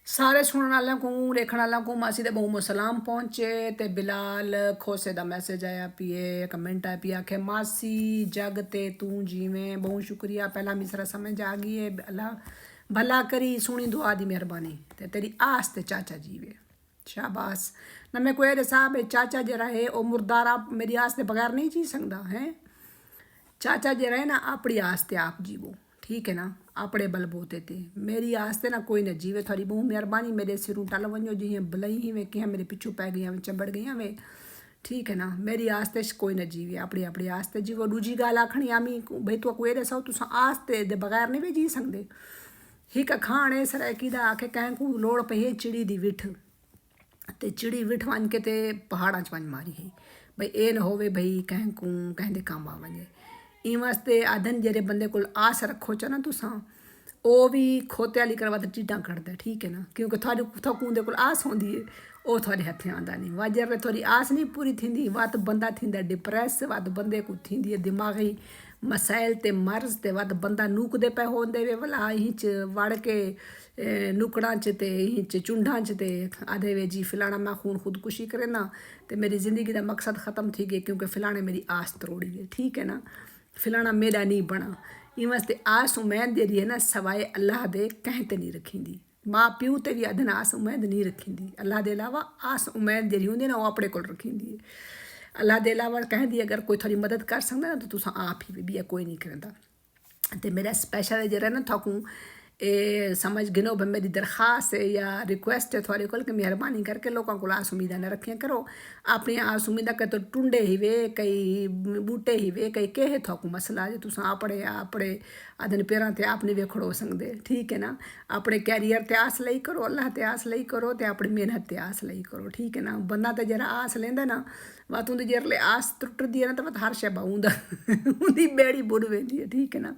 सारे सुनने वालों को देखने वालों को मासी दे बहु सलाम पहुंचे ते बिलाल खोसे दा मैसेज आया पिए कमेंट आया पिया के मासी जगते तू जीवें बहु शुक्रिया पहला मिसरा समझ आ गई है अल्लाह भला करी सुनी दुआ दी मेहरबानी ते तेरी आस ते चाचा जीवे शाबाश ना मैं कोई साहब चाचा जरा है ओ मुर्दारा मेरी आस के बगैर नहीं जी सकता है चाचा जरा है ना अपनी आस ते आप जीवो ठीक है ना अपने बलबूते ते मेरी आस्ते ना कोई न जीवे थोड़ी बहु मेहरबानी मेरे सिरों टल वनो जी बलई ही वे कि मेरे पिछू पै गई वे चंबड़ गई वे ठीक है ना मेरी आस्ते कोई न जीवे अपनी अपनी आस्ते जीवो दूजी गाल आखनी आमी भाई तू कोई दसो तुस आस्ते दे बगैर नहीं वे जी सकते हिक खाने सरैकी दा आखे कहें को लोड़ पई है चिड़ी दी विठ ते चिड़ी विठ वन के ते पहाड़ा च वन मारी है भाई ए न होवे भाई कहें को कहें दे काम आ वने इन वास्ते आदन जेरे बंदे को आस रखो च ना तुसा ਉਹ भी खोते वाली करवा तो चीटा कटदा ठीक है ना क्योंकि थोड़ी थोकूं दे कोल आस होंदी है वो थोड़े हथे आंदा नहीं वाजर वे थोड़ी आस नहीं पूरी थींदी वत बंदा थींदा डिप्रेस वत बंदे को थींदी है दिमागी मसाइल ते मर्ज ते वत बंदा नूकदे पे होंदे वे भला इंच वड़ के नुकड़ा च ते इंच चुंडा च ते आधे वे जी फिलाना मैं खून खुदकुशी करे ना ते मेरी ज़िंदगी का मकसद ख़त्म थी गया क्योंकि फिलाने मेरी आस तरोड़ी है ठीक है ना फिलाना मेरा नहीं बना इन वास्ते आस उम्मीद जी है ना सवाए अल्लाह दे कहीं ते नहीं रखींदी माँ प्यू ते भी अदन आस उम्मीद नहीं रखींदी अल्लाह दे अलावा आस उम्मीद जी होंदी ना वो अपने को रखींदी है अल्लाह दे अलावा कहती अगर कोई थोड़ी मदद कर सकता ना तो तुस आप ही भी कोई नहीं करता तो मेरा स्पेशल जरा ना थकूँ ए समझ गिनो भाई मेरी दरख्वास्त है या रिक्वेस्ट है थोड़े को कि मेहरबानी करके लोगों को आस उम्मीदा न रखिया करो अपनी आस उम्मीदा के तो टुंडे ही वे कई बूटे ही वे कई के थोकू मसला जो तुस अपने अपने आदन पैरों ते आप नहीं वे खड़ो सकते ठीक है ना अपने कैरियर ते आस लई करो अल्लाह ते आस लई करो ते अपनी मेहनत ते आस लई करो ठीक है ना बंदा तो जरा आस लेंदा ना वत उनकी जरले आस टुटदी है ना तो वत हर शे बाउंदा उनकी बेड़ी बुड़ वेंदी है ठीक है ना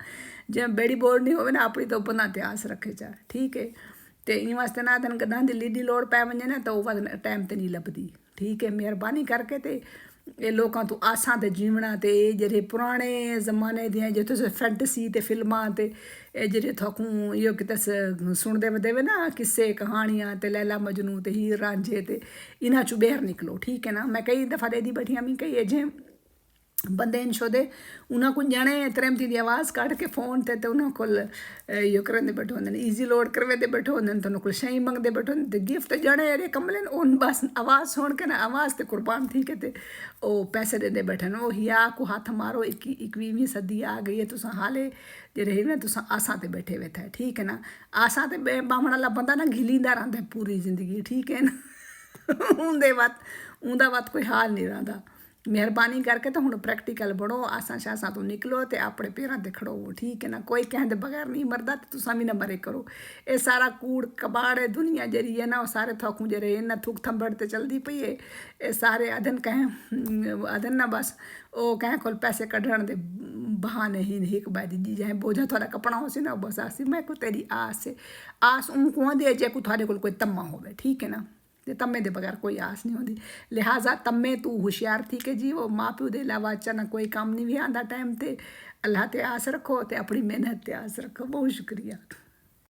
जब बेड़ी बोड़ नहीं हो ना अपनी तो बंदा ते आस रखे चा ठीक है तो इन वास्ते ना तन गदा दिल्ली की लोड़ पै वने ना तो वह टाइम ते नहीं लभदी ठीक है मेहरबानी करके ते ये लोगों तो आसां ते जीवना ते जेह्ड़े पुराने जमाने दियां जो तुस फैंटसी ते फिल्मां ते जेह्ड़े थकूं इहो कि तुस सुनदे देवे ना किस्से कहानियां ते लैला मजनू ते हीर रांझे ते इन्हां चों बाहर निकलो ठीक है ना मैं कई दफ़ा देदी बैठी आमी कई अजें बंदे इन छोदे उन्होंने को जाने त्रैमती की आवाज़ काट के फोन ते उन्होंने को यो करेंदे बैठे होंगे ईजी लोड करवेंदे बैठे होंगे तो उन्होंने को शई मंगते बैठे होंगे गिफ्ट जाने अरे कमले उन बस आवाज़ सुन के ना आवाज़ ते कुर्बान थी के ते ओ पैसे देंदे बैठे ना हिया को हाथ मारो 21वीं सदी आ गई है तुसा हाले जेह्ड़े ना तुसा आसां ते बैठे वेठा है ठीक है ना आसां ते बामण वाला बंदा ना घिलींदा रहिंदा पूरी जिंदगी ठीक है ना उंदा वत कोई हाल नहीं रहिंदा मेहरबानी करके तो हूँ प्रैक्टिकल बढ़ो आसा शासा तो निकलो तो अपने पैरों ते खड़ो ठीक है ना कोई कहते बगैर नहीं मरदा तो तुसा भी ना मरे करो ये सारा कूड़ कबाड़ है दुनिया जरी है ना वो सारे थोकू जरे इन्ना थुक थंबड़ ते चलती पई है ये सारे अदन कहें अदन ना बस वो कहें कोल पैसे कढ़ण दे बहाने ही हिक बाई दी जाए बोझा थोड़ा कपड़ा हो सी ना बस आसी मैं को तेरी आस है आस उनको दे जे को थोड़े कोल कोई तम्मा होवे ठीक है ना ते तम्मे दे बगैर कोई आस नहीं होती लिहाजा तम्मे तू होशियार थी के जी वो माँ प्यो दे अलावा अचानक कोई काम नहीं भी आंदा टाइम ते अल्लाह ते आस रखो ते अपनी मेहनत ते आस रखो बहुत शुक्रिया।